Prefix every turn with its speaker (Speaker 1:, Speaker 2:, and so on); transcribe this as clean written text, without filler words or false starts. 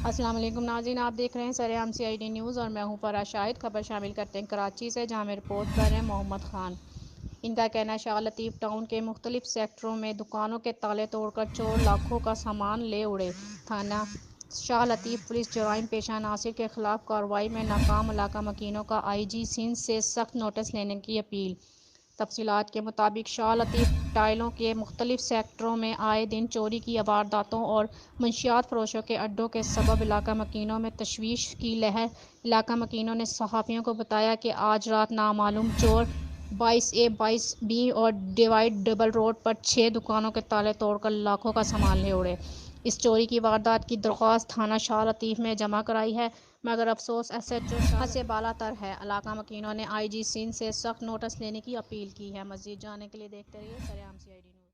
Speaker 1: السلام علیکم ناظرین، آپ دیکھ رہے ہیں سرعام CID نیوز اور میں ہوں فرا شاہد۔ خبر شامل کرتے ہیں کراچی سے، جہاں میں رپورٹ کر رہے ہیں محمد خان۔ ان کا کہنا ہے شاہ لطیف ٹاؤن کے مختلف سیکٹروں میں دکانوں کے تالے توڑ کر چور لاکھوں کا سامان لے اڑے۔ تھانہ شاہ لطیف پولیس جرائم پیشہ عناصر کے خلاف کارروائی میں ناکام، علاقہ مکینوں کا IG سندھ سے سخت نوٹس لینے کی اپیل۔ تفصیلات کے مطابق شاہ لطیف ٹائلوں کے مختلف سیکٹروں میں آئے دن چوری کی وارداتوں اور منشیات فروشوں کے اڈوں کے سبب علاقہ مکینوں میں تشویش کی لہر۔ علاقہ مکینوں نے صحافیوں کو بتایا کہ آج رات نامعلوم چور 22A 22B اور ڈیوائڈ ڈبل روڈ پر 6 دکانوں کے تالے توڑ کر لاکھوں کا سامان لے اڑے۔ اس چوری کی واردات کی درخواست تھانہ شاہ لطیف میں جمع کرائی ہے، مگر افسوس SHO شاہ سے بالا تر ہے۔ علاقہ مکینوں نے IG سندھ سے سخت نوٹس لینے کی اپیل کی ہے۔ مزید جاننے کے لیے دیکھتے رہیے سرعام CID نیوز۔